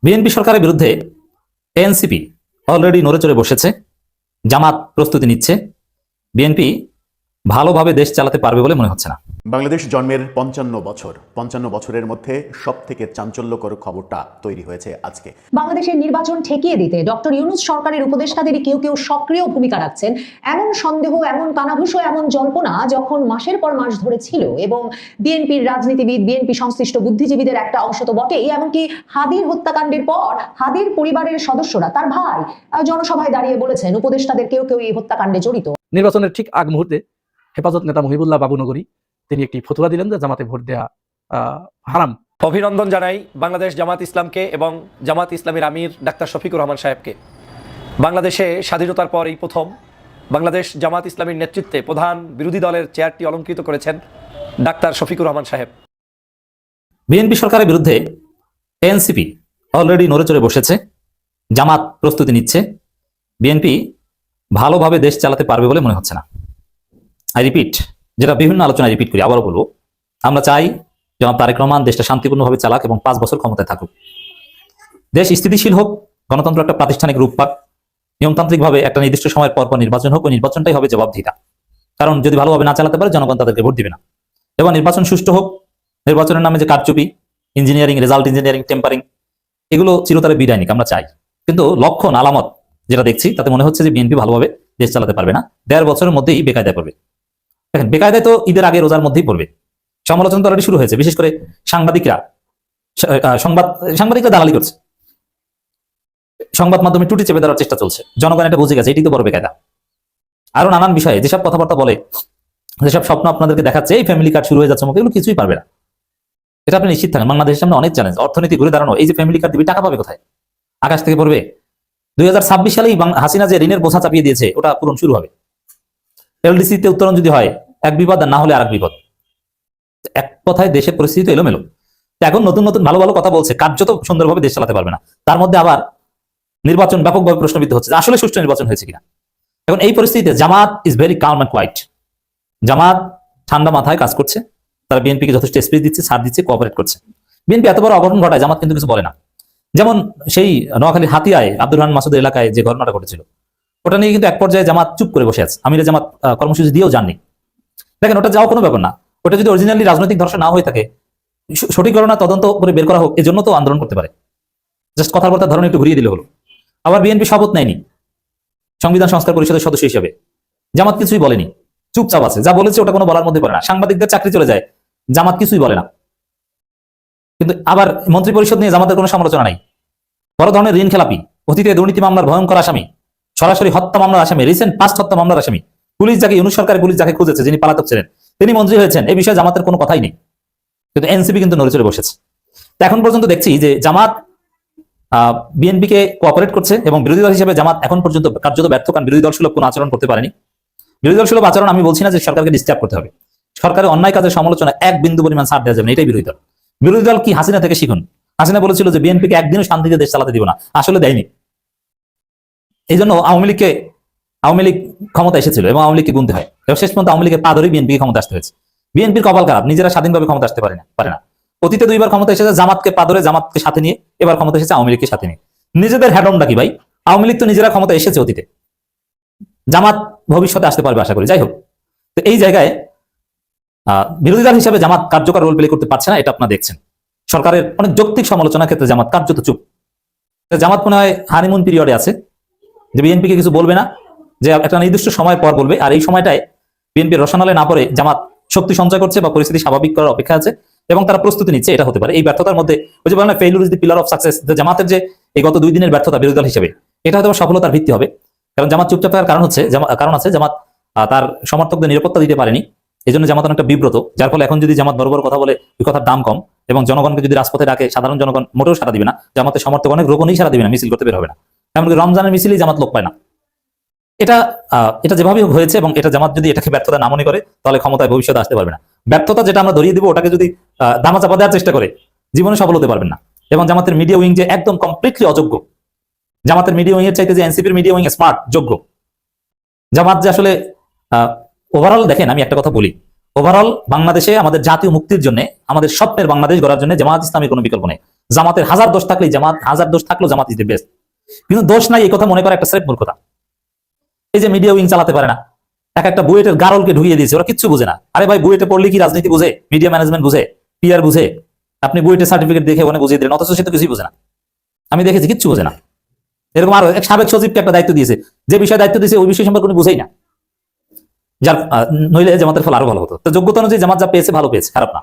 BNP সরকারের বিরুদ্ধে NCP already নড়ে চড়ে বসেছে, জামাত প্রস্তুতি নিচ্ছে। বিএনপি ভালোভাবে দেশ চালাতে পারবে বলে মনে হচ্ছে না। বাংলাদেশ জন্মের ৫৫ বছরের মধ্যে সব থেকে চাঞ্চল্যকর খবরটা তৈরি হয়েছে আজকে। বাংলাদেশের নির্বাচন ঠেকিয়ে দিতে ডক্টর ইউনূস সরকারের উপদেষ্টাদেরই কেউ কেউ সক্রিয় ভূমিকা রাখছেন, এমন সন্দেহ, এমন কানাঘুষো, এমন জল্পনা যখন মাসের পর মাস ধরে ছিল। এবং বিএনপির রাজনীতিবিদ, বিএনপি সংশ্লিষ্ট বুদ্ধিজীবীদের একটা অংশ তো বটেই, এমনকি হাদির হত্যাকাণ্ডের পর হাদির পরিবারের সদস্যরা, তার ভাই জনসভায় দাঁড়িয়ে বলেছেন উপদেষ্টাদের কেউ কেউ এই হত্যাকাণ্ডে জড়িত। নির্বাচনের ঠিক আগ মুহূর্তে হেফাজত নেতা মহিবুল্লাহ বাবুনগরী তিনি একটি ফতোয়া দিলেন যে জামাতে ভোট দেয়া হারাম। অভিনন্দন জানাই বাংলাদেশ জামাত ইসলামকে এবং জামাত ইসলামের আমির ডাক্তার শফিকুর রহমান সাহেবকে। বাংলাদেশে স্বাধীনতার পর এই প্রথম বাংলাদেশ জামাত ইসলামের নেতৃত্বে প্রধান বিরোধী দলের চেয়ারটি অলঙ্কৃত করেছেন ডাক্তার শফিকুর রহমান সাহেব। বিএনপি সরকারের বিরুদ্ধে এনসিপি অলরেডি নড়ে চড়ে বসেছে, জামাত প্রস্তুতি নিচ্ছে। বিএনপি ভালোভাবে দেশ চালাতে পারবে বলে মনে হচ্ছে না। আই রিপিট, যেটা বিভিন্ন আলোচনায় রিপিট করি, আবারও বলবো, আমরা চাই জনাব তারেক রহমান দেশটা শান্তিপূর্ণভাবে চালাক এবং 5 বছর ক্ষমতায় থাকুক। দেশ স্থিতিশীল হোক, গণতন্ত্র একটা প্রাতিষ্ঠানিক রূপ পাক, নিয়মতান্ত্রিকভাবে একটা নির্দিষ্ট সময়ের পর নির্বাচন হোক, ওই নির্বাচনটাই হবে জবাবদিহিতা। কারণ যদি ভালোভাবে না চালাতে পারে জনগণ তাদেরকে ভোট দিবে না। এবং নির্বাচন সুষ্ঠু হোক, নির্বাচনের নামে যে কারচুপি, ইঞ্জিনিয়ারিং, রেজাল্ট ইঞ্জিনিয়ারিং, টেম্পারিং, এগুলো চিরতরে বিদায়নিক আমরা চাই। কিন্তু লক্ষণ আলামত যেটা দেখছি তাতে মনে হচ্ছে যে বিএনপি ভালোভাবে দেশ চালাতে পারবে না। 1.5 বছরের মধ্যেই বেকায়দায় পড়বে। দেখেন, বেকায়দায় তো ঈদের আগে রোজার মধ্যেই পড়বে। সমালোচনা তো অলরেডি শুরু হয়েছে, বিশেষ করে সাংবাদিকরা দালালি করছে, সংবাদ মাধ্যমে টুটি চেপে দেওয়ার চেষ্টা চলছে। জনগণ এটা বুঝে গেছে, এটি তো বড় বেকায়দা। আরো নানান বিষয়ে যেসব কথাবার্তা বলে, যেসব স্বপ্ন আপনাদেরকে দেখাচ্ছে, এই ফ্যামিলি কার্ড শুরু হয়ে যাচ্ছে, এগুলো কিছুই পারবে না। এটা আপনি নিশ্চিত থাকেন। বাংলাদেশের সামনে অনেক চ্যালেঞ্জ, অর্থনীতি ঘুরে দাঁড়ানো। এই যে ফ্যামিলি কার্ড দিবি, টাকা পাবে কোথায়? আকাশ থেকে পড়বে? 2026 সালেই হাসিনা যে ঋণের বোঝা চাপিয়ে দিয়েছে, ওটা পূরণ শুরু হবে। এলডিসি তে উত্তোলন যদি হয়, এক বিপদ, আর না হলে আরেক বিপদ। এক কথায় দেশের পরিস্থিতি এলোমেলো। এখন নতুন নতুন ভালো ভালো কথা বলছে, কার্যত সুন্দরভাবে দেশ চালাতে পারবে না। তার মধ্যে আবার নির্বাচন ব্যাপকভাবে প্রশ্নবিদ্ধ হচ্ছে, আসলে সুষ্ঠু নির্বাচন হয়েছে কিনা। এখন এই পরিস্থিতিতে Jamaat is very calm and quiet. Jamaat ঠান্ডা মাথায় কাজ করছে, তারা বিএনপিকে যথেষ্ট স্পেস দিচ্ছে, ছাড় দিচ্ছে, কোঅপারেট করছে। বিএনপি এত বড় অঘটন ঘটায়, জামাত কিন্তু কিছু বলে না। যেমন সেই নোয়াখালীর হাতিয়ায় আব্দুর রহমান মাসুদের এলাকায় যে ঘটনাটা ঘটেছিল, ওটা নিয়ে কিন্তু এক পর্যায়ে জামাত চুপ করে বসে আছে। আমিরে জামাত কর্মসূচি দিয়েও যাননি। দেখেন, ওটা যাওয়া কোনো ব্যাপার না। ওটা যদি অরিজিনালি রাজনৈতিক ধর্ষণ না হয়ে থাকে, সঠিক ঘটনা তদন্ত করে বের করা হোক, এজন্য তো আন্দোলন করতে পারে। জাস্ট কথার কথা ধরনের একটু ঘুরিয়ে দিলে হলো। আবার বিএনপি শপথ নেয়নি সংবিধান সংস্কার পরিষদের সদস্য হিসেবে, জামাত কিছুই বলেনি, চুপচাপ আছে। যা বলেছে ওটা কোনো বলার মধ্যে পড়ে না। সাংবাদিকদের চাকরি চলে যায়, জামাত কিছুই বলে না। কিন্তু আবার মন্ত্রী পরিষদ নিয়ে জামাতের কোনো সমালোচনা নাই। বড় ধরনের ঋণ খেলাপি, অতীতে দুর্নীতি মামলার ভয়ঙ্কর আসামি, সরাসরি হত্যা মামলার আসামি, রিসেন্ট 5 হত্যা মামলার আসামি, পুলিশ যাকে, ইউনূস সরকারের পুলিশ যাকে খুঁজেছে, যিনি পলাতক ছিলেন, তিনি মন্ত্রী হয়েছেন, এই বিষয়ে জামাতের কোনো কথাই নেই। কিন্তু এনসিপি কিন্তু নড়ে চড়ে বসেছে। এখন পর্যন্ত দেখছি যে জামাত বিএনপিকে কোঅপারেট করছে, এবং বিরোধী দল হিসেবে জামাত এখন পর্যন্ত কার্যত ব্যর্থ, কারণ বিরোধী দল সুলভ কোনো আচরণ করতে পারেনি। বিরোধী দল সুলভ আচরণ আমি বলছি না যে সরকারকে ডিস্টার্ব করতে হবে, সরকারের অন্যায় কাজের সমালোচনা এক বিন্দু পরিমাণ ছাড় দেওয়া যাবে না, এটাই বিরোধী দল। বিরোধী দল কি হাসিনা থেকে শিখুন। হাসিনা বলেছিল যে বিএনপিকে একদিনও শান্তিতে দেশ চালাতে দিব না, আসলে দেয়নি। এই জন্য আওয়ামী লীগ ক্ষমতা এসেছিল এবং আওয়ামী লীগকে গুনতে হয়, এবং শেষ পর্যন্ত আওয়ামী লীগের পা ধরেই বিএনপিকে ক্ষমতা আসতে হয়েছে। বিএনপির কপাল খারাপ, নিজেরা স্বাধীনভাবে ক্ষমতা আসতে পারে না। অতীতে 2বার ক্ষমতা এসেছে জামাতকে পা ধরে, জামাতকে সাথে নিয়ে, এবার ক্ষমতা এসেছে আওয়ামী লীগকে সাথে নিয়ে। নিজেদের হ্যাডমটা কি ভাই? আওয়ামী লীগ তো নিজেরা ক্ষমতা এসেছে অতীতে, জামাত ভবিষ্যতে আসতে পারবে আশা করি। যাই হোক, তো এই জায়গায় বিরোধী দল হিসেবে জামাত কার্যকর রোল প্লে করতে পারছে না, এটা আপনারা দেখছেন। সরকারের অনেক যৌক্তিক সমালোচনার ক্ষেত্রে জামাত কার্যত চুপ। জামাত মনে হয় হানিমুন পিরিয়ডে আছে, যে বিএনপিকে কিছু বলবে না, যে একটা নির্দিষ্ট সময় পর বলবে। আর এই সময়টায় বিএনপির রসনালে না পড়ে জামাত শক্তি সঞ্চয় করছে বা পরিস্থিতি স্বাভাবিক করার অপেক্ষা আছে, এবং তারা প্রস্তুতি নিচ্ছে। এটা হতে পারে এই ব্যর্থতার মধ্যে, ওই যে বলে না, failure is the pillar of success. জামাতের যে এই গত 2 দিনের ব্যর্থতা বিরোধী দল হিসেবে, এটা হয়তো সফলতার ভিত্তি হবে। কারণ জামাত চুপচাপ থাকার কারণ আছে, জামাত তার সমর্থকদের নিরাপত্তা দিতে পারেনি। এই জন্য জামাত অনেকটা বিব্রত, যার ফলে এখন যদি জামাত বড় বড় কথা বলে, ওই কথার দাম কম, এবং জনগণকে যদি রাজপথে ডাকে, সাধারণ জনগণ মোটেও সারা দিবে না। জামাতের সমর্থক অনেক রোপণই সারা দিবে না, মিছিল করতে বের হবে না। এমনকি রমজানের মিছিলেই জামাত লোক পায় না। এটা যেভাবে হয়েছে, এবং এটা জামাত যদি এটাকে ব্যর্থতা না মনে করে, তাহলে ক্ষমতায় ভবিষ্যতে আসতে পারবে না। ব্যর্থতা যেটা আমরা ধরিয়ে দিব, ওটাকে যদি দামাচাপা দেওয়ার চেষ্টা করে, জীবনে সফল হতে পারবেন না। এবং জামাতের মিডিয়া উইং যে একদম কমপ্লিটলি অযোগ্য, জামাতের মিডিয়া উইং এর চাইতে যে এনসিপির মিডিয়া উইং স্মার্ট, যোগ্য। জামাত যে আসলে ওভারঅল, দেখেন আমি একটা কথা বলি, ওভারঅল বাংলাদেশে আমাদের জাতীয় মুক্তির জন্য, আমাদের স্বপ্নের বাংলাদেশ গড়ার জন্য জামাত ইসলামের কোনো বিকল্প নেই। জামাতের হাজার দোষ থাকলেই জামাত, হাজার দোষ থাকলেও জামাত ইজ দ্য বেস্ট। কিন্তু দোষ নাই এই কথা মনে করা একটা স্রেফ মূর্খতা। এই যে মিডিয়া উইং চালাতে পারে না, একটা বুয়েটের গারলকে ঢুকিয়ে দিয়েছে, ওরা কিচ্ছু বুঝে না। আরে ভাই, বুয়েটে পড়লে কি রাজনীতি বুঝে, মিডিয়া ম্যানেজমেন্ট বুঝে, পিআর বুঝে? আপনি বুয়েটের সার্টিফিকেট দেখে ওখানে বুঝিয়ে দিলেন, অথচ সে তো কিছুই বুঝে না। আমি দেখেছি কিচ্ছু বোঝে না। এরকম আরো এক সাবেক সচিবকে একটা দায়িত্ব দিয়েছে, যে বিষয়ে দায়িত্ব দিয়েছে ওই বিষয় সম্পর্কে উনি বুঝেই না। যার নইলে জামাতের ফল আরো ভালো হতো। তো যোগ্যতা অনুযায়ী জামাত যা পেয়েছে ভালো পেয়েছে, খারাপ না।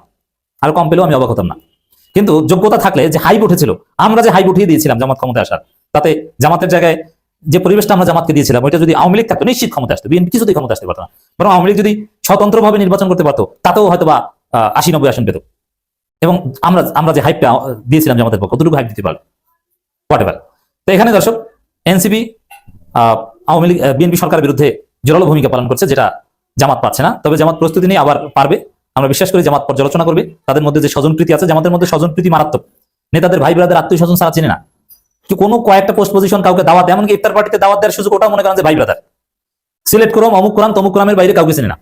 আর কম পেলেও আমি অবাক হতাম না। কিন্তু যোগ্যতা থাকলে যে হাইপ উঠেছিল, আমরা যে হাইপ উঠিয়ে দিয়েছিলাম জামাত ক্ষমতায় আসার, তাতে জামাতের জায়গায় যে পরিবেশটা আমরা জামাতকে দিয়েছিলাম, ওইটা যদি আওয়ামী লীগ থাকতো নিশ্চিত ক্ষমতা আসতো, বিএনপি কিছুতেই ক্ষমতা আসতে পারতো না। বরং আওয়ামী লীগ যদি স্বতন্ত্রভাবে নির্বাচন করতে পারতো, তাতেও হয়তো বা ৮০-৯০ আসন পেত। এবং আমরা যে হাইপটা দিয়েছিলাম জামাতের পক্ষে, কতটুকু হাইপ দিতে পারলো, হোয়াটএভার। তো এখানে দর্শক, এনসিপি আওয়ামী লীগ বিএনপি সরকারের বিরুদ্ধে জোরালো ভূমিকা পালন করছে, যেটা জামাত পাচ্ছে না। তবে জামাত প্রস্তুতি নিয়ে আবার পারবে, আমরা বিশ্বাস করি। জামাত পর্যালোচনা করবে, তাদের মধ্যে যে স্বজনপ্রীতি আছে, জামাতের মধ্যে স্বজনপ্রীতি মারাত্মক। নেতাদের ভাই ব্রাদার আত্মীয় স্বজন ছাড়া চিনে না। কোনো কয়েকটা পোস্ট পজিশন কাউকে দাওয়াত, এমনকি ইফতার পার্টিতে দাওয়াত দেওয়ার সুযোগ ওটা মনে করেন যে ভাই ব্রাদার। সিলেক্ট করো অমুক কোরআন তমুক কোরআনের বাইরে কাউকে চিনে না।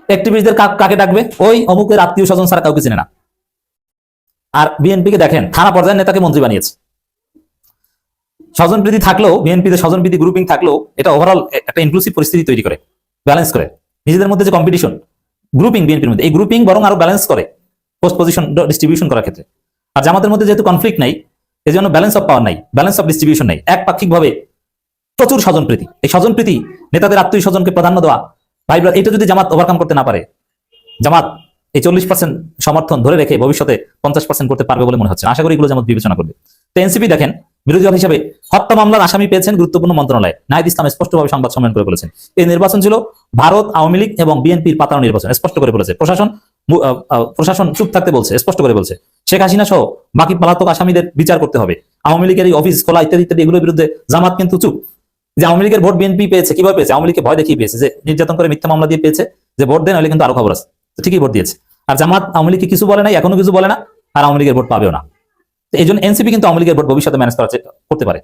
অ্যাক্টিভিস্টদের কাকে ডাকবে, ওই অমুকের আত্মীয় স্বজন ছাড়া কাউকে চিনে না। আর বিএনপিকে দেখেন, থানা পর্যায়ের নেতাকে মন্ত্রী বানিয়েছে। স্বজনপ্রীতি থাকলেও, বিএনপিতে স্বজনপ্রীতি গ্রুপিং থাকলেও, এটা ওভারঅল একটা ইনক্লুসিভ পরিস্থিতি তৈরি করে, ব্যালেন্স করে। নিজেদের মধ্যে যে কম্পিটিশন গ্রুপিং বিএনপির মধ্যে, এই গ্রুপিং বরং আরো ব্যালেন্স করে পোস্ট পজিশন ডিস্ট্রিবিউশন করার ক্ষেত্রে। আর জামাতের মধ্যে যেহেতু কনফ্লিক্ট নাই, এই জন্য ব্যালেন্স অফ পাওয়ার নাই, ব্যালেন্স অফ ডিস্ট্রিবিউশন নাই, একপাক্ষিকভাবে প্রচুর স্বজনপ্রীতি। এই স্বজনপ্রীতি, নেতাদের আত্মীয় স্বজনকে প্রাধান্য দেওয়া, ভাই ব্রাদার, এটা যদি জামাত ওভারকাম করতে না পারে, জামাত এই 40% সমর্থন ধরে রেখে ভবিষ্যতে 50% করতে পারবে বলে মনে হচ্ছে। আশা করি এগুলো জামাত বিবেচনা করবে। তো এনসিপি দেখেন, বিরোধী দল হিসেবে হত্যা মামলার আসামি পেয়েছেন গুরুত্বপূর্ণ মন্ত্রণালয়। নাহিদ ইসলাম স্পষ্টভাবে সংবাদ সম্মেলন করে বলেছেন, এই নির্বাচন ছিল ভারত, আওয়ামী লীগ এবং বিএনপির পাতানো নির্বাচন, স্পষ্ট করে বলেছে। প্রশাসন চুপ থাকতে বলছে, স্পষ্ট করে বলছে। শেখ হাসিনা সহ বাকি পলাতক আসামিদের বিচার করতে হবে। আওয়ামী লীগের এই অফিস খোলা ইত্যাদি ইত্যাদি এগুলোর বিরুদ্ধে জামাত কিন্তু চুপ। যে আওয়ামী লীগের ভোট বিএনপি পেয়েছে, কিভাবে পেয়েছে? আওয়ামী লীগকে ভয় দেখিয়ে পেয়েছে, যে নির্যাতন করে মিথ্যা মামলা দিয়ে পেয়েছে, যে ভোট দেন হলে কিন্তু আরো খবর আছে। ঠিকই ভোট দিয়েছে। আর জামাত আওয়ামী লীগকে কিছু বলে নাই, এখনো কিছু বলে না, আর আওয়ামী লীগের ভোট পাবেও না। এই জন্য এনসিপি কিন্তু আওয়ামী লীগের ভোট ভবিষ্যতে ম্যানেজ করতে পারে।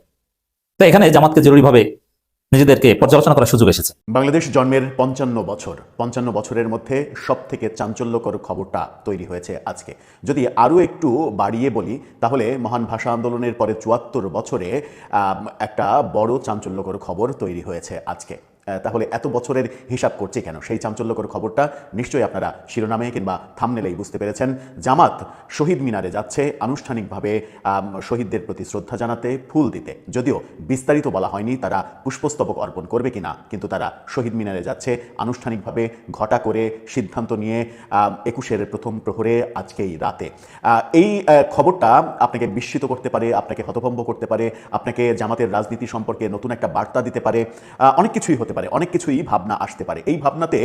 তো এখানে জামাতকে জরুরিভাবে নিজেদেরকে পর্যালোচনা করার সুযোগ এসেছে। বাংলাদেশ জন্মের 55 বছরের মধ্যে সব থেকে চাঞ্চল্যকর খবরটা তৈরি হয়েছে আজকে। যদি আরও একটু বাড়িয়ে বলি, তাহলে মহান ভাষা আন্দোলনের পরে ৭৪ বছরে একটা বড় চাঞ্চল্যকর খবর তৈরি হয়েছে আজকে। তাহলে এত বছরের হিসাব করছে কেন? সেই চাঞ্চল্যকর খবরটা নিশ্চয়ই আপনারা শিরোনামে কিংবা থাম্বনেলেই বুঝতে পেরেছেন। জামাত শহীদ মিনারে যাচ্ছে আনুষ্ঠানিকভাবে শহীদদের প্রতি শ্রদ্ধা জানাতে, ফুল দিতে। যদিও বিস্তারিত বলা হয়নি তারা পুষ্পস্তবক অর্পণ করবে কিনা, কিন্তু তারা শহীদ মিনারে যাচ্ছে আনুষ্ঠানিকভাবে, ঘটা করে সিদ্ধান্ত নিয়ে ২১-এর প্রথম প্রহরে আজকেই রাতে। এই খবরটা আপনাকে বিস্মিত করতে পারে, আপনাকে হতভম্ব করতে পারে, আপনাকে জামাতের রাজনীতি সম্পর্কে নতুন একটা বার্তা দিতে পারে, অনেক কিছুই হতে পারে, অনেক কিছুই ভাবনা আসতে পারে। এই ভাবনাতে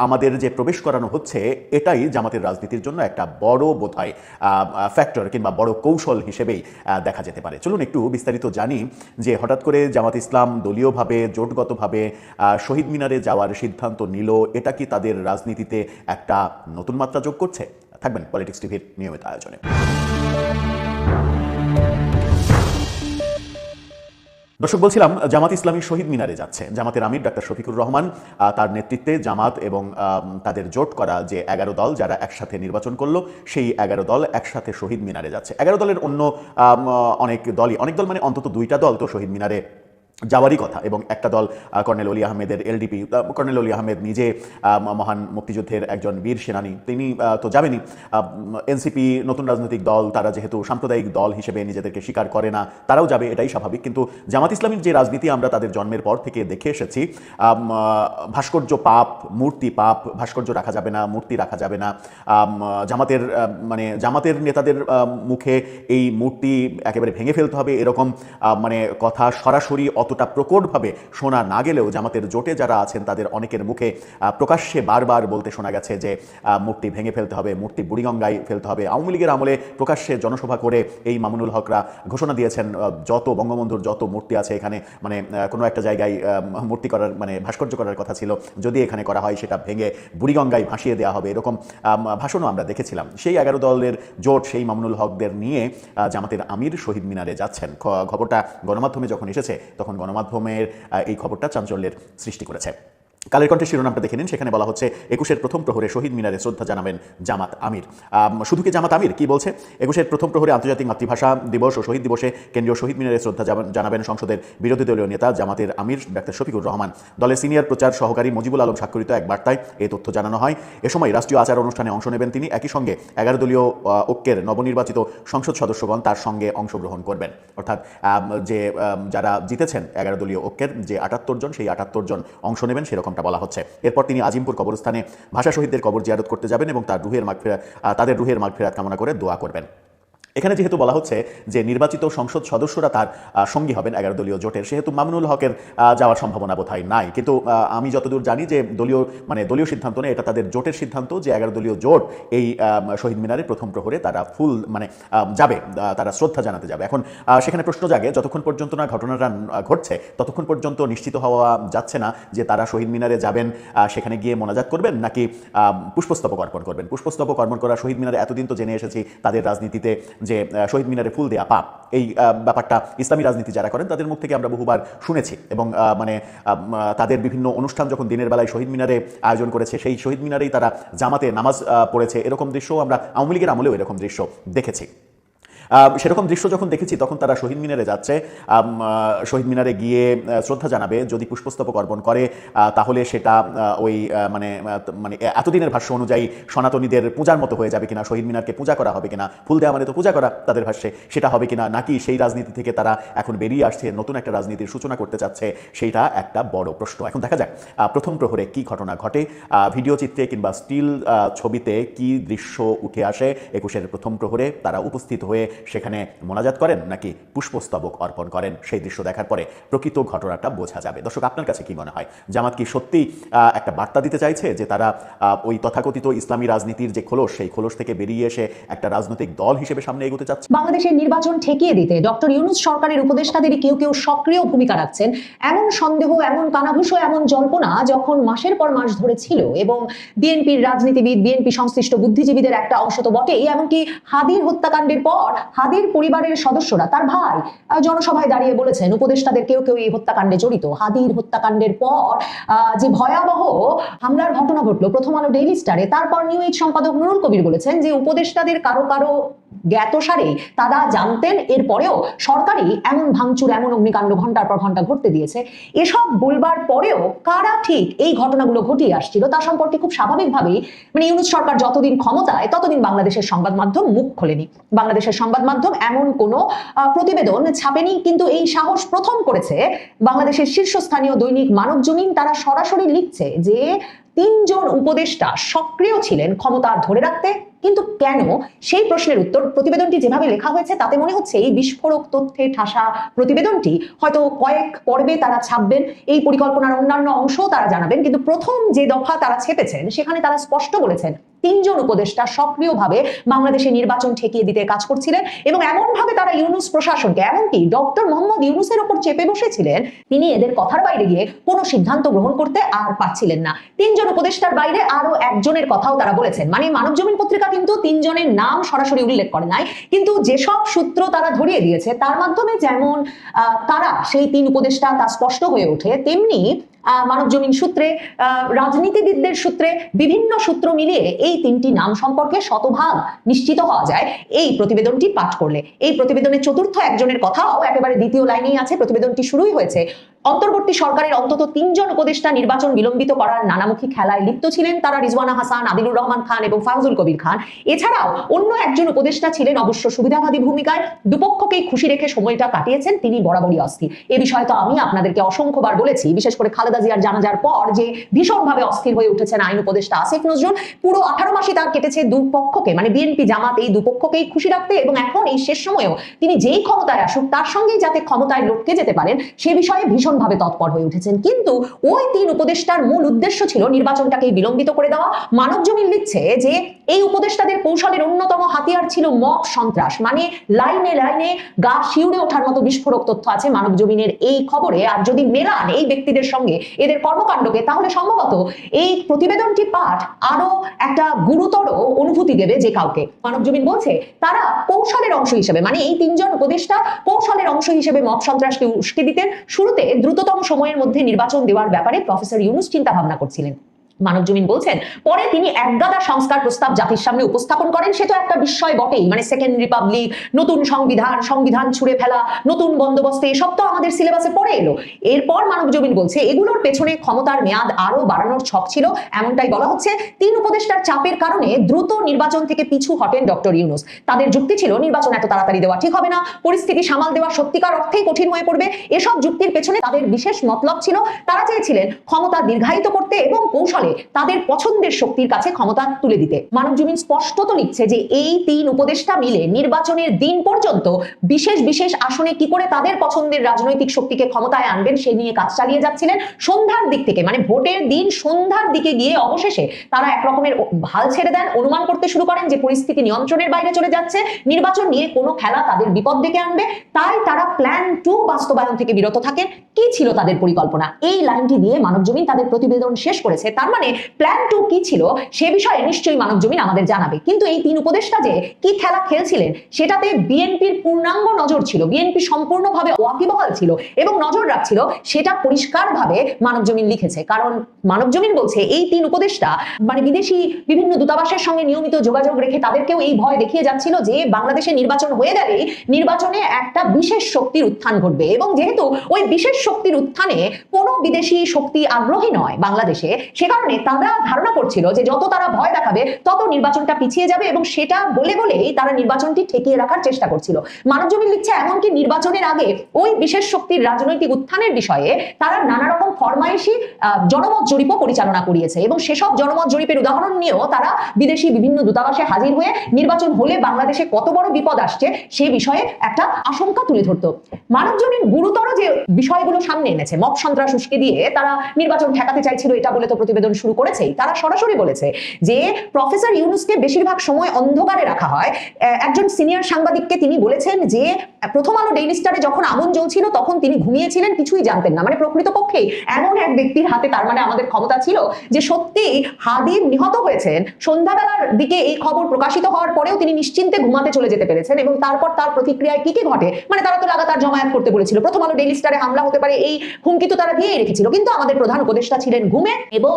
আমাদের যে প্রবেশ করানো হচ্ছে, এটাই জামাতের রাজনীতির জন্য একটা বড় বোধহয় ফ্যাক্টর কিংবা বড় কৌশল হিসেবেই দেখা যেতে পারে। চলুন একটু বিস্তারিত জানি যে হঠাৎ করে জামাত ইসলাম দলীয়ভাবে, জোটগতভাবে শহীদ মিনারে যাওয়ার সিদ্ধান্ত নিল। এটা কি তাদের রাজনীতিতে একটা নতুন মাত্রা যোগ করছে? থাকবেন পলিটিক্স টিভির নিয়মিত আয়োজনে। দর্শক, বলছিলাম জামাত ইসলামী শহীদ মিনারে যাচ্ছে। জামাতের আমির ডাক্তার শফিকুর রহমান, তার নেতৃত্বে জামাত এবং তাদের জোট করা যে 11 দল যারা একসাথে নির্বাচন করলো, সেই 11 দল একসাথে শহীদ মিনারে যাচ্ছে। 11 দলের অন্য অনেক দল মানে অন্তত 2টা দল তো শহীদ মিনারে যাওয়ারই কথা, এবং একটা দল কর্নেল অলি আহমেদের এলডিপি। কর্নেল অলি আহমেদ নিজে মহান মুক্তিযুদ্ধের একজন বীর সেনানী, তিনি তো যাবেনই। এনসিপি নতুন রাজনৈতিক দল, তারা যেহেতু সাম্প্রদায়িক দল হিসেবে নিজেদেরকে স্বীকার করে না, তারাও যাবে, এটাই স্বাভাবিক। কিন্তু জামাত ইসলামীর যে রাজনীতি আমরা তাদের জন্মের পর থেকে দেখে এসেছি, ভাস্কর্য পাপ, মূর্তি পাপ, ভাস্কর্য রাখা যাবে না, মূর্তি রাখা যাবে না। জামাতের নেতাদের মুখে এই মূর্তি একেবারে ভেঙে ফেলতে হবে, এরকম কথা সরাসরি অতটা প্রকটভাবে শোনা না গেলেও জামাতের জোটে যারা আছেন তাদের অনেকের মুখে প্রকাশ্যে বারবার বলতে শোনা গেছে যে মূর্তি ভেঙে ফেলতে হবে, মূর্তি বুড়িগঙ্গায় ফেলতে হবে। আওয়ামী লীগের আমলে প্রকাশ্যে জনসভা করে এই মামুনুল হকরা ঘোষণা দিয়েছেন, যত বঙ্গবন্ধুর যত মূর্তি আছে এখানে, কোনো একটা জায়গায় মূর্তি করার ভাস্কর্য করার কথা ছিল, যদি এখানে করা হয় সেটা ভেঙে বুড়িগঙ্গায় ভাসিয়ে দেওয়া হবে, এরকম ভাষণও আমরা দেখেছিলাম। সেই 11 দলের জোট, সেই মামুনুল হকদের নিয়ে জামাতের আমির শহীদ মিনারে যাচ্ছেন। খবরটা গণমাধ্যমে যখন এসেছে, তখন গণমাধ্যমের এই খবরটা চাঞ্চল্যের সৃষ্টি করেছে। কালের কণ্ঠের শিরোনামটা দেখে নিন, সেখানে বলা হচ্ছে 21-এর প্রথম প্রহরে শহীদ মিনারে শ্রদ্ধা জানাবেন জামাত আমির। শুধু কি জামাত আমির, কি বলছে? 21-এর প্রথম প্রহরে আন্তর্জাতিক মাতৃভাষা দিবস ও শহীদ দিবসে কেন্দ্রীয় শহীদ মিনারে শ্রদ্ধা জানাবেন সংসদের বিরোধী দলীয় নেতা জামাতের আমির ডাক্তার শফিকুর রহমান। দলের সিনিয়র প্রচার সহকারী মুজিবুল আলম স্বাক্ষরিত এক বার্তায় এই তথ্য জানানো হয়। এ সময় রাষ্ট্রীয় আচার অনুষ্ঠানে অংশ নেবেন তিনি। একই সঙ্গে 11 দলীয় ঐক্যের নবনির্বাচিত সংসদ সদস্যগণ তার সঙ্গে অংশগ্রহণ করবেন। অর্থাৎ যে যারা জিতেছেন 11 দলীয় ঐক্যের যে 78 জন, সেই 78 জন অংশ নেবেন, সেরকমটা বলা হচ্ছে। এরপর তিনি আজিমপুর কবরস্থানে ভাষা শহীদদের কবর জিয়ারত করতে যাবেন এবং তাদের রুহের মাগফিরাত কামনা করে দোয়া করবেন। এখানে যেহেতু বলা হচ্ছে যে নির্বাচিত সংসদ সদস্যরা তার সঙ্গী হবেন 11 দলীয় জোটের, সেহেতু মামুনুল হকের যাওয়ার সম্ভাবনা বোধহয় নাই। কিন্তু আমি যতদূর জানি যে দলীয় সিদ্ধান্ত নেই, এটা তাদের জোটের সিদ্ধান্ত যে 11 দলীয় জোট এই শহীদ মিনারের প্রথম প্রহরে তারা যাবে, তারা শ্রদ্ধা জানাতে যাবে। এখন সেখানে প্রশ্ন জাগে, যতক্ষণ পর্যন্ত না ঘটনাটা ঘটছে ততক্ষণ পর্যন্ত নিশ্চিত হওয়া যাচ্ছে না যে তারা শহীদ মিনারে যাবেন, সেখানে গিয়ে মোনাজাত করবেন নাকি পুষ্পস্তবক অর্পণ করবেন। পুষ্পস্তবক অর্পণ করা শহীদ মিনারে এতদিন তো জেনে এসেছি তাদের রাজনীতিতে যে শহীদ মিনারে ফুল দেয়া পাপ, এই ব্যাপারটা ইসলামী রাজনীতি যারা করেন তাদের মুখ থেকে আমরা বহুবার শুনেছি। এবং তাদের বিভিন্ন অনুষ্ঠান যখন দিনের বেলায় শহীদ মিনারে আয়োজন করেছে, সেই শহীদ মিনারেই তারা জামাতে নামাজ পড়েছে, এরকম দৃশ্য আমরা আওয়ামী লীগের আমলেও এরকম দৃশ্য দেখেছি। সেরকম দৃশ্য যখন দেখেছি তখন তারা শহীদ মিনারে যাচ্ছে, শহীদ মিনারে গিয়ে শ্রদ্ধা জানাবে। যদি পুষ্পস্তবক অর্পণ করে তাহলে সেটা ওই এতদিনের ভাষ্য অনুযায়ী সনাতনীদের পূজার মতো হয়ে যাবে কিনা, শহীদ মিনারকে পূজা করা হবে কিনা, ফুল দেওয়া মানে তো পূজা করা তাদের ভাষ্যে, সেটা হবে কিনা, নাকি সেই রাজনীতি থেকে তারা এখন বেরিয়ে আসছে, নতুন একটা রাজনীতির সূচনা করতে চাচ্ছে, সেইটা একটা বড় প্রশ্ন। এখন দেখা যাক প্রথম প্রহরে কি ঘটনা ঘটে, ভিডিও চিত্রে কিংবা স্টিল ছবিতে কি দৃশ্য উঠে আসে 21-এর প্রথম প্রহরে। তারা উপস্থিত হয়ে সেখানে মোনাজাত করেন নাকি পুষ্পস্তবক অর্পণ করেন, সেই দৃশ্য দেখার পরে প্রকৃত ঘটনাটা বোঝা যাবে। দর্শক, আপনার কাছে কি মনে হয়, জামাত কি সত্যি একটা বার্তা দিতে চাইছে যে তারা ওই তথাকথিত ইসলামী রাজনীতির যে খোলস, সেই খোলস থেকে বেরিয়ে এসে একটা রাজনৈতিক দল হিসেবে সামনে এগোতে চাচ্ছে? বাংলাদেশের নির্বাচন ঠেকিয়ে দিতে ডক্টর ইউনূস সরকারের উপদেষ্টাদেরই কেউ কেউ সক্রিয় ভূমিকা রাখছেন, এমন সন্দেহ, এমন কানাঘুষো, এমন জল্পনা যখন মাসের পর মাস ধরে ছিল এবং বিএনপির রাজনীতিবিদ, বিএনপি সংশ্লিষ্ট বুদ্ধিজীবীদের একটা অংশ তো বটেই, এমনকি হাদির হত্যাকাণ্ডের পর হাদির পরিবারের সদস্যরা, তার ভাই জনসভায় দাঁড়িয়ে বলেছেন উপদেষ্টাদের কেউ কেউ এই হত্যাকাণ্ডে জড়িত। হাদির হত্যাকাণ্ডের পর যে ভয়াবহ হামলার ঘটনা ঘটলো প্রথম আলো ডেইলি স্টারে, তারপর নিউ এজ সম্পাদক নুরুল কবির বলেছেন যে উপদেষ্টাদের কারো কারো জ্ঞাতসারে তারা জানতেন, এরপরেও সরকারই এমন ভাঙচুর, এমন অগ্নিকাণ্ড ঘন্টার পর ঘন্টা ঘটতে দিয়েছে। এসব বলবার পরেও কারা ঠিক এই ঘটনাগুলো ঘটিয়ে আসছিল তা সম্পর্কে খুব স্বাভাবিকভাবেই ইউনূস সরকার যতদিন ক্ষমতায় ততদিন বাংলাদেশের সংবাদ মাধ্যম মুখ খোলেনি। বাংলাদেশের সংবাদ মাধ্যম এমন কোনো প্রতিবেদন ছাপেনি, কিন্তু এই সাহস প্রথম করেছে বাংলাদেশের শীর্ষস্থানীয় দৈনিক মানবজমিন। তারা সরাসরি লিখছে যে 3 জন উপদেষ্টা সক্রিয় ছিলেন ক্ষমতা ধরে রাখতে, কিন্তু কেন, সেই প্রশ্নের উত্তর প্রতিবেদনটি যেভাবে লেখা হয়েছে তাতে মনে হচ্ছে এই বিস্ফোরক তথ্যে ঠাসা প্রতিবেদনটি হয়তো কয়েক পর্বে তারা ছাপবেন, এই পরিকল্পনার অন্যান্য অংশও তারা জানাবেন, কিন্তু প্রথম যে দফা তারা ছেপেছেন সেখানে তারা স্পষ্ট বলেছেন 3 জন উপদেষ্টা সক্রিয়ভাবে বাংলাদেশে নির্বাচন ঠেকিয়ে দিতে কাজ করছিলেন এবং এমনভাবে তারা ইউনূস প্রশাসনকে, এমনকি ডক্টর মোহাম্মদ ইউনূসের উপর চেপে বসেছিলেন, তিনি এদের কথার বাইরে গিয়ে কোনো সিদ্ধান্ত গ্রহণ করতে আর পারছিলেন না। 3 জন উপদেষ্টার বাইরে আরো একজনের কথাও তারা বলেছেন। মানবজমিন পত্রিকা কিন্তু 3 জনের নাম সরাসরি উল্লেখ করে নাই, কিন্তু যেসব সূত্র তারা ধরিয়ে দিয়েছে তার মাধ্যমে যেমন তারা সেই 3 উপদেষ্টা তা স্পষ্ট হয়ে ওঠে, তেমনি মানবজমিন সূত্রে, রাজনীতিবিদদের সূত্রে, বিভিন্ন সূত্র মিলিয়ে এই 3টি নাম সম্পর্কে শতভাগ নিশ্চিত হওয়া যায় এই প্রতিবেদনটি পাঠ করলে। এই প্রতিবেদনের চতুর্থ একজনের কথাও একেবারে দ্বিতীয় লাইনেই আছে। প্রতিবেদনটি শুরুই হয়েছে, অন্তর্বর্তী সরকারের অন্তত 3 জন উপদেষ্টা নির্বাচন বিলম্বিত করার নানামুখী খেলায় লিপ্ত ছিলেন। তারা রিজওয়ানা হাসান, আদিলুর রহমান খান এবং ফারজুল কবির খান। এছাড়াও অন্য একজন উপদেষ্টা ছিলেন অবশ্য সুবিধাবাদী ভূমিকায়, দুপক্ষকেই খুশি রেখে সময়টা কাটিয়েছেন তিনি বরাবরই অস্থির। এ বিষয়ে তো আমি আপনাদেরকে অসংখ্যবার বলেছি, বিশেষ করে খালেদা জিয়ার জানাজার পর যে ভীষণভাবে অস্থির হয়ে উঠেছেন আইন উপদেষ্টা আসিফ নজরুল। পুরো 18 মাসই তার কেটেছে দুপক্ষকে, বিএনপি জামাত এই দুপক্ষকেই খুশি রাখতে, এবং এখন এই শেষ সময়েও তিনি যেই ক্ষমতায় আসুক তার সঙ্গেই যাতে ক্ষমতায় লটকে যেতে পারেন সে বিষয়ে ভীষণভাবে তৎপর হয়ে উঠেছেন। কিন্তু ওই 3 উপদেষ্টার মূল উদ্দেশ্য ছিল নির্বাচনটাকে বিলম্বিত করে দেওয়া। মানবজমিন লিখছে যে এই উপদেষ্টাদের কৌশলের অন্যতম হাতিয়ার ছিল মব সন্ত্রাস, মানে লাইনে লাইনে গা শিউরে ওঠার মতো বিস্ফোরক তথ্য আছে মানবজমিনের এই খবরে। আর যদি মেলান এই ব্যক্তিদের সঙ্গে এদের কর্মকাণ্ডকে, তাহলে সম্ভবত এই প্রতিবেদনটি পাঠ আরো একটা গুরুতর অনুভূতি দেবে যে কাউকে। মানবজমিন বলছে তারা কৌশলের অংশ হিসেবে, মানে এই তিনজন উপদেষ্টা কৌশলের অংশ হিসেবে মব সন্ত্রাসকে উস্কে দিতেন। শুরুতে দ্রুততম সময়ের মধ্যে নির্বাচন দেওয়ার ব্যাপারে প্রফেসর ইউনূস চিন্তা ভাবনা করছিলেন। মানবজমিন বলছেন পরে তিনি একগাদা সংস্কার প্রস্তাব জাতির সামনে উপস্থাপন করেন। সে তো একটা বিস্ময় বটেই, মানে সেকেন্ড রিপাবলিক, নতুন সংবিধান ছুঁড়ে ফেলা, নতুন বন্দোবস্ত, এসব তো আমাদের সিলেবাসে পড়ে এলো। এরপর মানবজমিন বলছে এগুলোর পেছনে ক্ষমতার মেয়াদ আরো বাড়ানোর ছক ছিল, এমনটাই বলা হচ্ছে। তিন উপদেষ্টার চাপের কারণে দ্রুত নির্বাচন থেকে পিছু হটেন ডক্টর ইউনূস। তাদের যুক্তি ছিল নির্বাচন এত তাড়াতাড়ি দেওয়া ঠিক হবে না, পরিস্থিতি সামাল দেওয়া সত্যিকার অর্থেই কঠিন হয়ে পড়বে। এসব যুক্তির পেছনে তাদের বিশেষ মতলব ছিল, তারা চেয়েছিলেন ক্ষমতা দীর্ঘায়িত করতে এবং কৌশলে তাদের পছন্দের শক্তির কাছে ক্ষমতা তুলে দিতে। মানবজমিন স্পষ্টত লিখছে যে এই তিন উপদেষ্টা মিলে নির্বাচনের দিন পর্যন্ত বিশেষ বিশেষ আসনে কি করে তাদের পছন্দের রাজনৈতিক শক্তিকে ক্ষমতায় আনবেন সে নিয়ে কাজ চালিয়ে যাচ্ছিলেন। সন্ধ্যার দিক থেকে, মানে ভোটের দিন সন্ধ্যার দিকে গিয়ে অবশেষে তারা এক রকমের হাল ছেড়ে দেন, অনুমান করতে শুরু করেন যে পরিস্থিতি নিয়ন্ত্রণের বাইরে চলে যাচ্ছে, নির্বাচন নিয়ে কোনো খেলা তাদের বিপদ ডেকে আনবে। তাই তারা প্ল্যান 2 বাস্তবায়ন থেকে বিরত থাকেন। কি ছিল তাদের পরিকল্পনা? এই লাইনটি দিয়ে মানবজমিন তাদের প্রতিবেদন শেষ করেছে। তার মানে প্ল্যান 2 কি ছিল সে বিষয়ে নিশ্চয়ই মানবজমিন আমাদের জানাবে। কিন্তু এই তিন উপদেষ্টা যে কি খেলা খেলছিলেন সেটাতে বিএনপির পূর্ণাঙ্গ নজর ছিল, বিএনপি সম্পূর্ণভাবে ওয়াকিবহাল ছিল এবং নজর রাখছিল, সেটা পরিষ্কারভাবে মানবজমিন লিখেছে। কারণ মানবজমিন বলছে এই তিন উপদেষ্টা মানে বিদেশি বিভিন্ন দূতাবাসের সঙ্গে নিয়মিত যোগাযোগ রেখে তাদেরকেও এই ভয় দেখিয়ে যাচ্ছিল যে বাংলাদেশে নির্বাচন হয়ে গেলেই নির্বাচনে একটা বিশেষ শক্তির উত্থান ঘটবে, এবং যেহেতু ওই বিশেষ শক্তির উত্থানে কোনো বিদেশি শক্তি আগ্রহী নয় বাংলাদেশে, সে কারণে তারা ধারণা করছিল যে যত তারা ভয় দেখাবে তত নির্বাচনটা পিছিয়ে যাবে, এবং সেটা বলে বলেই তারা নির্বাচনটি ঠেকিয়ে রাখার চেষ্টা করছিল। মানবজমিন লিখছে এমনকি নির্বাচনের আগে ওই বিশেষ শক্তির রাজনৈতিক উত্থানের বিষয়ে তারা নানা রকম ফরমাইশি জনমত জরিপও পরিচালনা করিয়েছে, এবং সেসব জনমত জরিপের উদাহরণ নিয়েও তারা বিদেশি বিভিন্ন দূতাবাসে হাজির হয়ে নির্বাচন হলে বাংলাদেশে কত বড় বিপদ আসছে সে বিষয়ে একটা আশঙ্কা তুলে ধরত। মানবজমিন গুরুতর যে বিষয়গুলো সামনে এনেছে, মব সন্ত্রাস উস্কে দিয়ে তারা নির্বাচন ঠেকাতে চাইছিল এটা বলে তো প্রতিবেদন শুরু করেছেই। তারা সরাসরি বলেছে যে প্রফেসর ইউনূসকে বেশিরভাগ সময় অন্ধকারে রাখা হয়। একজন সিনিয়র সাংবাদিককে তিনি বলেছেন যে প্রথম আলো ডেইলি স্টারে যখন আগুন জ্বলছিল তখন তিনি ঘুমিয়েছিলেন, কিছুই জানতেন না। মানে প্রকৃতপক্ষে এমন এক ব্যক্তির হাতে তার মানে আমাদের ক্ষমতা ছিল যে সত্যি হাদিম নিহত হয়েছেন, সন্ধ্যাবেলার দিকে এই খবর প্রকাশিত হওয়ার পরেও তিনি নিশ্চিন্তে ঘুমাতে চলে যেতে পেরেছেন, এবং তারপর তার প্রতিক্রিয়ায় কি কি ঘটে, মানে তারা তো লাগাতার জমায়েত করতে বলেছিল, প্রথম আলো ডেইলি স্টারে হামলা হতে পারে এই হুমকি তো তারা দিয়েই রেখেছিল, কিন্তু আমাদের প্রধান উপদেষ্টা ছিলেন ঘুমে। এবং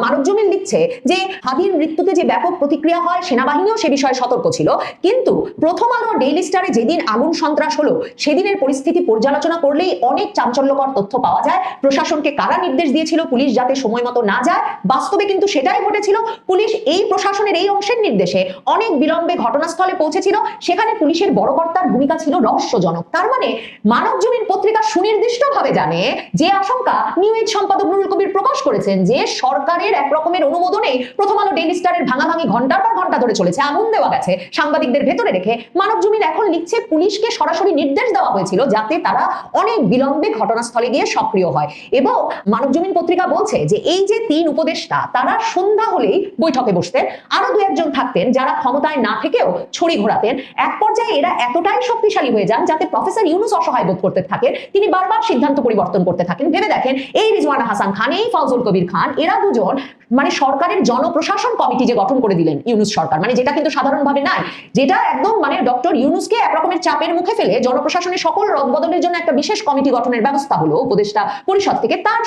মানবজমিন লিখছে যে হাদির মৃত্যুতে যে ব্যাপক প্রতিক্রিয়া হয় সেনাবাহিনীও সে বিষয়ে সতর্ক ছিল, কিন্তু প্রথম আলো ডেইলি স্টারে যেদিন আগুন সন্ত্রাস হলো সেদিনের পরিস্থিতি পর্যালোচনা করলেই অনেক চাঞ্চল্যকর তথ্য পাওয়া যায়। প্রশাসনকে কারা নির্দেশ দিয়েছিল পুলিশ যাতে সময় মতো না যায়, বাস্তবে কিন্তু সেটাই ঘটেছিল। পুলিশ এই প্রশাসনের এই অংশের নির্দেশে অনেক বিলম্বে ঘটনাস্থলে পৌঁছেছিল, সেখানে পুলিশের বড় কর্তার ভূমিকা ছিল রহস্যজনক। তার মানে মানবজমিন পত্রিকা সুনির্দিষ্টভাবে জানে যে আশঙ্কা নিউ এজ সম্পাদক নুরুল কবির প্রকাশ করেছেন, যে সরকারের এক রকমের অনুমোদনে প্রথম আলো ডেইলি স্টারের ভাঙাভাঙি ঘন্টার পর ঘন্টা ধরে চলেছে, আগুন দেওয়া গেছে সাংবাদিকদের ভেতরে রেখে। মানবজমিন এখন লিখছে পুলিশকে সরাসরি নির্দেশ দেওয়া হয়েছিল যাতে তারা অনেক বিলম্বে ঘটনাস্থলে গিয়ে সক্রিয় হয়। এবং মানবজমিন পত্রিকা বলছে যে এই যে তিন উপদেষ্টা তারা সন্ধ্যা হলেই বৈঠকে বসতেন, আরো দু একজন থাকতেন যারা ক্ষমতায় না থেকেও ছড়ি ঘোরাতেন। এক পর্যায়ে এরা এতটাই শক্তিশালী হয়ে যান যাতে প্রফেসর ইউনূস অসহায় বোধ করতে থাকেন, তিনি বারবার সিদ্ধান্ত পরিবর্তন করতে থাকেন। ভেবে দেখেন এই রিজওয়ানা হাসান খান, এই ফাউজুল কবির খান, এরা দুজন মানে সরকারের জনপ্রশাসন কমিটি যে গঠন করে দিলেন ইউনূস সরকার, মানে যেটা কিন্তু সাধারণভাবে নাই, যেটা একদম মানে ডক্টর ইউনূসকে এক রকমের চাপের মুখে ফেলে জনপ্রশাসনের সকল রদবদলের জন্য একটা বিশেষ কমিটি গঠনের ব্যবস্থা হলো উপদেষ্টা পরিষদ থেকে। তার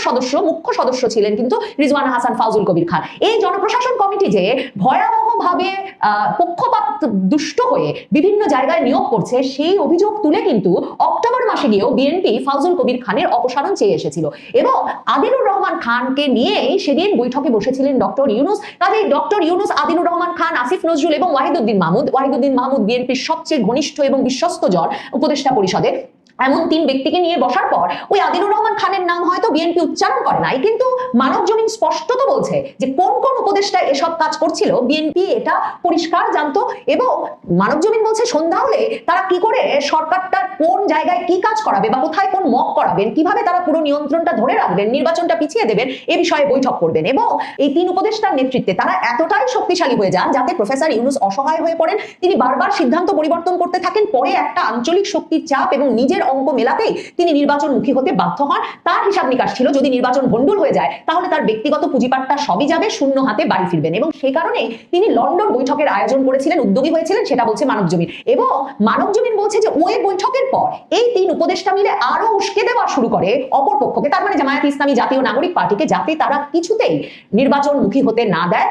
মুখ্য সদস্য ছিলেন কিন্তু রিজওয়ানা হাসান, ফাউজুল কবির খান। এই জনপ্রশাসন কমিটি যে ভয়াবহভাবে পক্ষপাত দুষ্ট হয়ে বিভিন্ন জায়গায় নিয়োগ করছে সেই অভিযোগ তুলে কিন্তু অক্টোবর মাসে গিয়েও বিএনপি ফাউজুল কবির খানের অপসারণ চেয়ে এসেছিল, এবং আদিলুর রহমান খানকে নিয়েই সেদিন বৈঠকে বসেছিলেন ডক্টর ইউনূস। কাজেই ডক্টর ইউনূস, আদিলুর রহমান খান, আসিফ নজরুল এবং ওয়াহিদুদ্দিন মাহমুদ বিএনপির সবচেয়ে ঘনিষ্ঠ এবং বিশ্বস্ত জন উপদেষ্টা পরিষদে, এমন তিন ব্যক্তিকে নিয়ে বসার পর ওই আদিলুর রহমান খানের নাম হয়তো বিএনপি উচ্চারণ করে নাই, কিন্তু মানবজমিন স্পষ্টত বলছে যে কোন কোন উপদেষ্টা এসব কাজ করছিল বিএনপি এটা পরিষ্কার জানতো। এবং মানবজমিন বলছে সন্ধ্যা হলে তারা কি করে সরকারটা কোন জায়গায় কি কাজ করাবে বা কোথায় কোন মক করাবেন, কিভাবে তারা পুরো নিয়ন্ত্রণটা ধরে রাখবেন, নির্বাচনটা পিছিয়ে দেবেন, এ বিষয়ে বৈঠক করবেন। এবং এই 3 উপদেষ্টার নেতৃত্বে তারা এতটাই শক্তিশালী হয়ে যান যাতে প্রফেসর ইউনূস অসহায় হয়ে পড়েন। তিনি বারবার সিদ্ধান্ত পরিবর্তন করতে থাকেন, পরে একটা আঞ্চলিক শক্তির চাপ এবং নিজের অঙ্ক মেলাতেই তিনি নির্বাচনমুখী হতে বাধ্য হন। তার হিসাব নিকাশ ছিল যদি নির্বাচন ভণ্ডুল হয়ে যায় তাহলে তার ব্যক্তিগত পুঁজিপাট্টা সবই যাবে, শূন্য হাতে বাড়ি ফিরবেন। এবং সেই কারণে তিনি লন্ডন বৈঠকের আয়োজন করেছিলেন, উদ্যোগী হয়েছিলেন, সেটা বলছে মানবজমিন। এবং মানবজমিন বলছে যে ওই বৈঠকের পর এই 3 উপদেষ্টা মিলে আরো উস্কে দেওয়া শুরু করে অপর পক্ষকে, তার মানে জামায়াত ইসলামী জাতীয় নাগরিক পার্টিকে, যাতে তারা কিছুতেই নির্বাচনমুখী হতে না দেয়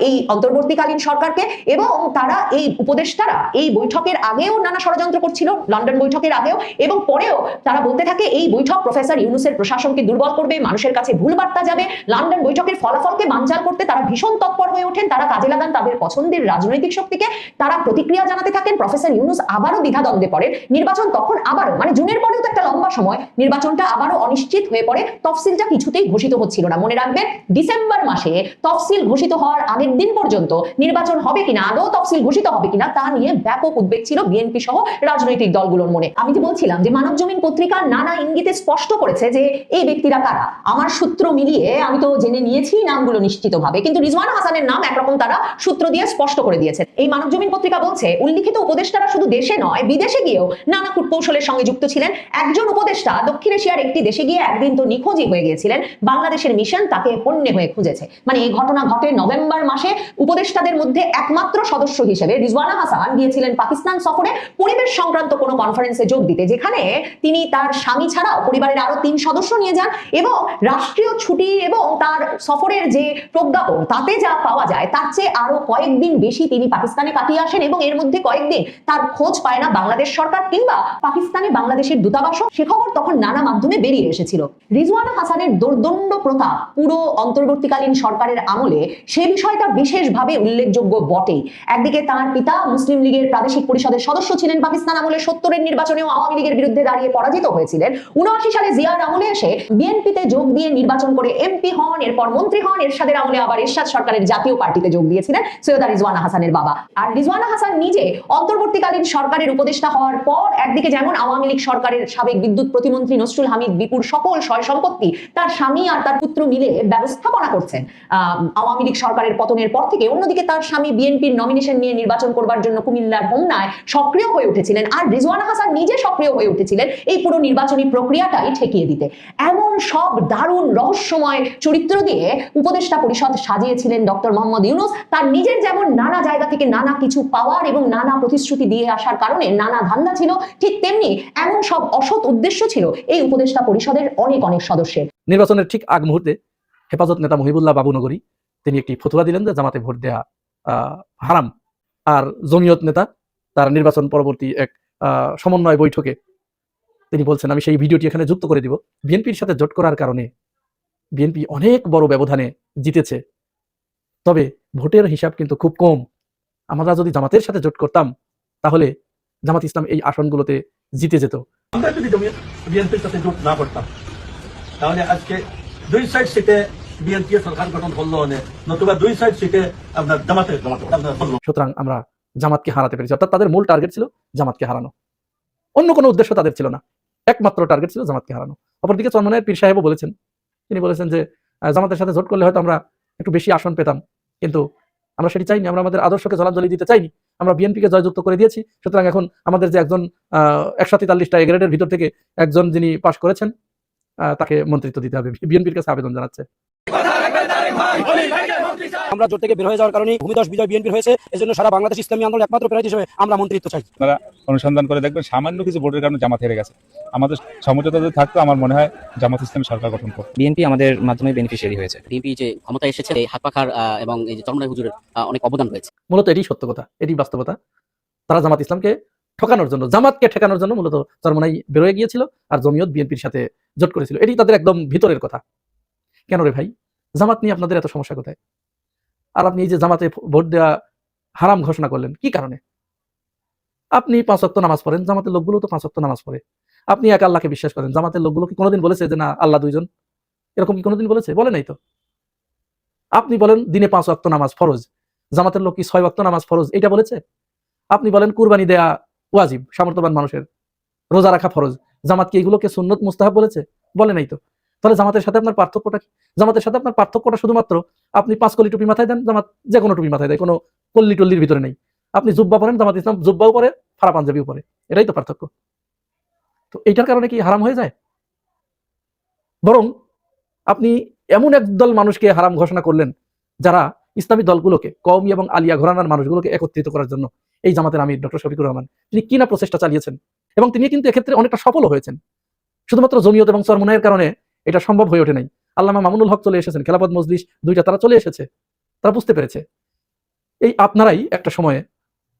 এই অন্তর্বর্তীকালীন সরকারকে। এবং তারা এই উপদেষ্টারা এই বৈঠকের আগেও নানা ষড়যন্ত্র করছিল, লন্ডন বৈঠকের আগেও এবং পরেও। তারা বলতে থাকে এই বৈঠক প্রফেসর ইউনূসের প্রশাসনকে দুর্বল করবে, মানুষের কাছে ভুল বার্তা যাবে। লন্ডন বৈঠকের ফলাফলকে বানচাল করতে তারা ভীষণ তৎপর হয়ে ওঠেন, তারা কাজে লাগান তাদের পছন্দের রাজনৈতিক শক্তিকে, তারা প্রতিক্রিয়া জানাতে থাকেন। প্রফেসর ইউনূস আবারও দ্বিধাদ্বন্দ্বে পড়েন। নির্বাচন তখন আবারও, মানে জুনের পরেও তো একটা লম্বা সময়, নির্বাচনটা আবারও অনিশ্চিত হয়ে পড়ে। তফসিলটা কিছুতেই ঘোষিত হচ্ছিল না। মনে রাখবেন ডিসেম্বর মাসে তফসিল ঘোষিত হওয়ার আগের দিন পর্যন্ত নির্বাচন হবে কিনা, আদৌ তফসিল ঘোষিত হবে কিনা তা নিয়ে ব্যাপক উদ্বেগ ছিল বিএনপি সহ রাজনৈতিক দলগুলোর মনে। আমি যে বলছিলাম যে মানবজমিন পত্রিকা নানা ইঙ্গিতে স্পষ্ট করেছে যে এই ব্যক্তিরা কারা। আমার সূত্র মিলিয়ে আমি তো জেনে নিয়েছি নামগুলো নিশ্চিতভাবে, কিন্তু রিজওয়ানা হাসানের নাম একরকম তারা সূত্র দিয়ে স্পষ্ট করে দিয়েছে। এই মানবজমিন পত্রিকা বলছে উল্লিখিত উপদেষ্টারা শুধু দেশে নয় বিদেশে গিয়েও নানা কূটকৌশলের সঙ্গে যুক্ত ছিলেন। একজন উপদেষ্টা দক্ষিণ এশিয়ার একটি দেশে গিয়ে একদিন তো নিখোঁজই হয়ে গিয়েছিলেন, বাংলাদেশের মিশন তাকে হন্যে হয়ে খুঁজেছে। মানে এই ঘটনা ঘটে নভেম্বর মাসে। উপদেষ্টাদের মধ্যে একমাত্র সদস্য হিসেবে রিজওয়ানা হাসান গিয়েছিলেন পাকিস্তান সফরে পরিবেশ সংক্রান্ত কোনো কনফারেন্সে যোগ দিতে, যেখানে তিনি তার স্বামী ছাড়াও পরিবারের আরো 3 সদস্য নিয়ে যান এবং রাষ্ট্রীয় ছুটি এবং তার সফরের যে প্রজ্ঞাপন তাতে যা পাওয়া যায় তার চেয়ে আরো কয়েকদিন বেশি তিনি পাকিস্তানে কাটিয়ে আসেন। এবং এর মধ্যে কয়েকদিন তার খোঁজ পায় না বাংলাদেশ সরকার কিংবা পাকিস্তানে বাংলাদেশের দূতাবাসও। সে খবর তখন নানা মাধ্যমে বেরিয়ে এসেছিল। রিজওয়ানা হাসানের দোর্দণ্ড প্রতাপ পুরো অন্তর্বর্তীকালীন সরকারের আমলে সে বিষয়টা বিশেষভাবে উল্লেখযোগ্য বটেই। একদিকে তার পিতা মুসলিম লীগের প্রাদেশিক পরিষদের সদস্য ছিলেন, পাকিস্তান আমলে 70-এর নির্বাচনেও আওয়ামী লীগের বিরুদ্ধে দাঁড়িয়ে পরাজিত হয়েছিলেন। 79 সালে জিয়ার আমলে এসে বিএনপিতে যোগ দিয়ে নির্বাচন করে এমপি হন, এরপর মন্ত্রী হন। এরশাদের আমলে আবার এরশাদ সরকারের জাতীয় পার্টিতে যোগ দিয়েছিলেন সৈয়দা রিজওয়ানা হাসানের বাবা। আর রিজওয়ানা হাসান নিজে অন্তর্বর্তীকালীন সরকারের উপদেষ্টা হওয়ার পর একদিকে যেমন আওয়ামী লীগ সরকারের সাবেক বিদ্যুৎ প্রতিমন্ত্রী নসরুল হামিদ বিপুর সকল সয় সম্পত্তি তার স্বামী আর তার পুত্র মিলে ব্যবস্থাপনা করছেন আওয়ামী লীগ সরকারের পতনের পর থেকে। অন্যদিকে তার স্বামী বিএনপির নমিনেশন নিয়ে নির্বাচন করবার জন্য কুমিল্লার হোমনায় সক্রিয় হয়ে উঠেছিলেন। আর রিজওয়ানা হাসান নিজে সক্রিয় হয়ে উঠেছিলেন এই পুরো নির্বাচনী প্রক্রিয়াটাই ঠেকিয়ে দিতে। এমন সব দারুণ রহস্যময় চরিত্র দিয়ে উপদেষ্টা পরিষদ সাজিয়েছিলেন ডক্টর মোহাম্মদ ইউনূস। তার নিজের যেমন নানা জায়গা থেকে নানা কিছু পাওয়ার এবং নানা প্রতিশ্রুতি দিয়ে আসার কারণে নানা ধান্দা ছিল, ঠিক তেমনি এমন সব অসৎ উদ্দেশ্য ছিল এই উপদেষ্টা পরিষদের অনেক অনেক সদস্যের। নির্বাচনের ঠিক আগ মুহূর্তে হেফাজত নেতা মহিবুল্লাহ বাবুনগরী তিনি একটি ফতোয়া দিলেন যে জামাতে ভোট দেয়া হারাম। আর জমিয়ত নেতা তার নির্বাচন পরবর্তী এক সমন্বয় বৈঠকে তিনি বলছেন, আমি সেই ভিডিওটি এখানে যুক্ত করে দিব, বিএনপির সাথে জোট করার কারণে বিএনপি অনেক বড় ব্যবধানে জিতেছে, তবে ভোটের হিসাব কিন্তু খুব কম। আমরা যদি জামাতের সাথে জোট করতাম তাহলে জামাত ইসলাম এই আসনগুলোতে জিতে যেত। আমরা যদি বিএনপির সাথে জোট না করতাম তাহলে আজকে 2 সাইড সিটে বিএনপি সরকার গঠন করলো, নতুবা 2 সাইড সিটে আপনার জামাতে করলো। সুতরাং আমরা জামাতকে হারাতে পেরেছি। অর্থাৎ তাদের মূল টার্গেট ছিল জামাতকে হারানো, অন্য কোনো উদ্দেশ্য তাদের ছিল না, একমাত্র টার্গেট ছিল জামাতকে হারানো। অপরদিকে চরমনায়ের পীর সাহেবও বলেছেন, তিনি বলেছেন যে জামাতের সাথে জোট করলে হয়তো আমরা একটু বেশি আসন পেতাম, কিন্তু আমরা সেটি চাইনি, আমরা আমাদের আদর্শকে জলাঞ্জলি দিতে চাইনি, আমরা বিএনপিকে জয়যুক্ত করে দিয়েছি। সুতরাং এখন আমাদের যে একজন 143টা এ গ্রেডের ভিতর থেকে একজন যিনি পাশ করেছেন তাকে মন্ত্রিত্ব দিতে হবে। বিএনপির কাছে আবেদন জানাচ্ছে। আমরা জোট থেকে বের হয়ে যাওয়ার কারণে ভূমিধস বিজয় বিএনপির হয়েছে, এজন্য সারা বাংলাদেশ ইসলামী আন্দোলন একমাত্র প্রার্থী হিসেবে আমরা মন্ত্রিত্ব চাই। আপনারা অনুসন্ধান করে দেখবেন সামান্য কিছু ভোটের কারণে জামাত হেরে গেছে। আমাদের সমঝোতা যদি থাকতো আমার মনে হয় জামাত ইসলামী সরকার গঠন করত। বিএনপি আমাদের মাধ্যমে বেনিফিশিয়ারি হয়েছে। বিএনপি যে ক্ষমতা এসেছে এই হাত পাখার এবং এই যে চরমনাই হুজুরের অনেক অবদান রয়েছে। মূলত এটি সত্য কথা, এটি বাস্তবতা। তারা জামাত ইসলামকে ঠকানোর জন্য, জামাতকে ঠেকানোর জন্য মূলত চরমনাই বেরোয় গিয়েছিল আর জমিয়ত বিএনপির সাথে জোট করেছিল। এটি তাদের একদম ভিতরের কথা। কেন রে ভাই, জামাত নিয়ে আপনাদের এত সমস্যা কোথায়? আর আপনি এই যে জামাতে ভোট দেওয়া হারাম ঘোষণা করলেন কি কারণে? আপনি 5 ওয়াক্ত নামাজ পড়েন, জামাতের লোকগুলো তো 5 ওয়াক্ত নামাজ পড়ে। আপনি এক আল্লাহকে বিশ্বাস করেন, জামাতের লোকগুলো কি কোনোদিন বলেছে যে না আল্লাহ 2 জন? এরকম কি কোনোদিন বলেছে? বলে নাই তো। আপনি বলেন দিনে 5 ওয়াক্ত নামাজ ফরজ, জামাতের লোক কি 6 ওয়াক্ত নামাজ ফরজ এটা বলেছে? আপনি বলেন কুরবানি দেয়া ওয়াজিব সামর্থ্যবান মানুষের, রোজা রাখা ফরজ, জামাত কি এগুলোকে সুন্নত মুস্তাহাব বলেছে? বলে নাই তো। তাহলে জামাতের সাথে আপনার পার্থক্যটা কি? জামাতের সাথে আপনার পার্থক্যটা শুধুমাত্র আপনি 5 কলি টুপি মাথায় দেন, জামাত যে কোনো টুপি মাথায় দেয়, কোনো কল্লি টল্লির ভিতরে নেই। আপনি জুব্বা পরেন, জামাত ইসলাম জুব্বাও পরে, ফাড়া পাঞ্জাবিও পরে। এটাই তো পার্থক্য। তো এইটার কারণে কি হারাম হয়ে যায়? বরং আপনি এমন একদল মানুষকে হারাম ঘোষণা করলেন যারা ইসলামী দলগুলোকে, কওমি এবং আলিয়া ঘরানার মানুষগুলোকে একত্রিত করার জন্য এই জামাতের আমির ডক্টর শফিকুর রহমান তিনি কি না প্রচেষ্টা চালিয়েছেন, এবং তিনি কিন্তু এক্ষেত্রে অনেকটা সফলও হয়েছেন। শুধুমাত্র জমিয়ত এবং চরমোনাইয়ের কারণে এটা সম্ভব হয়ে ওঠে নাই। আল্লামা মামুনুল হক চলে এসেছেন, খেলাফত মজলিস দুইটা তারা চলে এসেছে, তারা বুঝতে পেরেছে। এই আপনারাই একটা সময়ে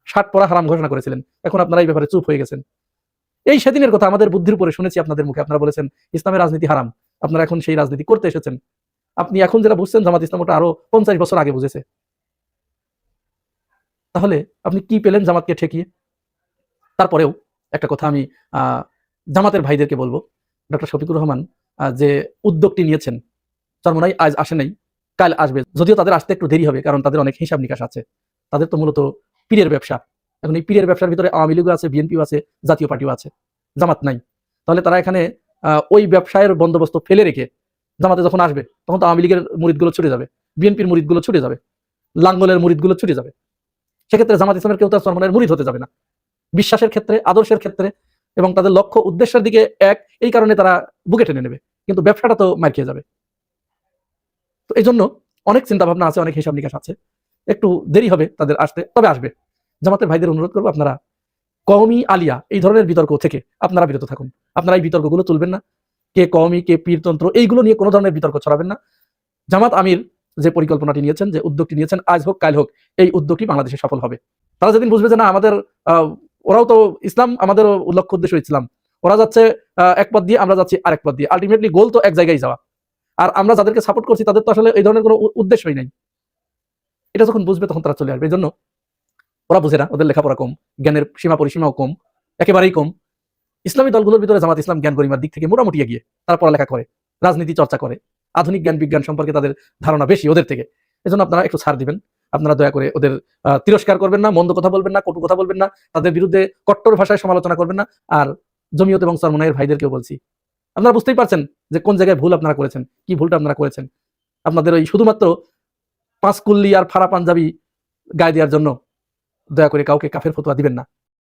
60 পড়া হারাম ঘোষণা করেছিলেন, এখন আপনারা এই ব্যাপারে চুপ হয়ে গেছেন। এই সেদিনের কথা আমাদের বুদ্ধির উপরে শুনেছি আপনাদের মুখে, আপনারা বলেছেন ইসলামের রাজনীতি হারাম, আপনারা এখন সেই রাজনীতি করতে এসেছেন। আপনি এখন যেটা বুঝছেন জামাত ইসলাম ওটা আরো 50 বছর আগে বুঝেছে। তাহলে আপনি কি পেলেন জামাতকে ঠেকিয়ে? তারপরেও একটা কথা আমি জামাতের ভাইদেরকে বলবো, ডক্টর শফিকুর রহমান যে উদ্যোগটি নিয়েছেন, চরমোনাই আজ আসে নাই, কাল আসবে, যদিও তাদের আসতে একটু দেরি হবে, কারণ তাদের অনেক হিসাব নিকাশ আছে। তাদের তো মূলত পীরের ব্যবসা। এখন এই পীরের ব্যবসার ভিতরে আওয়ামী লীগও আছে, বিএনপিও আছে, জাতীয় পার্টিও আছে, জামাত নাই। তাহলে তারা এখানে ওই ব্যবসায়ের বন্দোবস্ত ফেলে রেখে জামাতে যখন আসবে তখন তো আওয়ামী লীগের মুরিদগুলো ছুটে যাবে, বিএনপির মুরিদগুলো ছুটে যাবে, লাঙ্গলের মুরিদগুলো ছুটে যাবে। সেক্ষেত্রে জামাত ইসলামের কেউ তার চরমোনাইয়ের মুরিদ হতে যাবে না। বিশ্বাসের ক্ষেত্রে, আদর্শের ক্ষেত্রে এবং তাদের লক্ষ্য উদ্দেশ্যের দিকে এক, এই কারণে তারা বুকে টেনে নেবে, কিন্তু ব্যবসাটা তো মার খেয়ে যাবে। তো এই জন্য অনেক চিন্তা ভাবনা আছে, অনেক হিসাব নিকাশ আছে, একটু দেরি হবে তাদের আসতে, তবে আসবে। জামাতের ভাইদের অনুরোধ করবো, আপনারা কওমি আলিয়া এই ধরনের বিতর্ক থেকে আপনারা বিরত থাকুন। আপনারা এই বিতর্কগুলো তুলবেন না, কে কওমি কে পীরতন্ত্র, এইগুলো নিয়ে কোনো ধরনের বিতর্ক ছড়াবেন না। জামাত আমির যে পরিকল্পনাটি নিয়েছেন, যে উদ্যোগটি নিয়েছেন, আজ হোক কাল হোক এই উদ্যোগটি বাংলাদেশে সফল হবে। তারা যেদিন বুঝবে যে না আমাদের ওরাও তো ইসলাম, আমাদের লক্ষ্য উদ্দেশ্য ইসলাম, ওরা যাচ্ছে এক পথ দিয়ে, আমরা যাচ্ছি আরেক পথ দিয়ে, আলটিমেটলি গোল তো এক জায়গায় যাওয়া, আর আমরা যাদেরকে সাপোর্ট করছি তাদের তো আসলে এই ধরনের কোনো উদ্দেশ্যই নাই, এটা যখন বুঝবে তখন তারা চলে আসবে। এই জন্য ওরা বুঝে না, ওদের লেখাপড়া কম, জ্ঞানের সীমা পরিসীমাও কম, একেবারেই কম। ইসলামী দলগুলোর ভিতরে জামাত ইসলাম জ্ঞান গরিমার দিক থেকে মোটামুটি এগিয়ে, তারা পড়ালেখা করে, রাজনীতি চর্চা করে, আধুনিক জ্ঞান বিজ্ঞান সম্পর্কে তাদের ধারণা বেশি ওদের থেকে। এজন্য আপনারা একটু ছাড় দিবেন, আপনারা দয়া করে ওদের তিরস্কার করবেন না, মন্দ কথা বলবেন না, কটু কথা বলবেন না, তাদের বিরুদ্ধে কট্টর ভাষায় সমালোচনা করবেন না। আর জমিয়ত এবং চরমোনাইয়ের ভাইদেরকেও বলছি, আপনারা বুঝতেই পারছেন যে কোন জায়গায় ভুল আপনারা করেছেন, কি ভুলটা আপনারা করেছেন। আপনাদের ওই শুধুমাত্র 5 কুল্লি আর ফাড়া পাঞ্জাবি গায়ে দেওয়ার জন্য দয়া করে কাউকে কাফের ফতোয়া দিবেন না।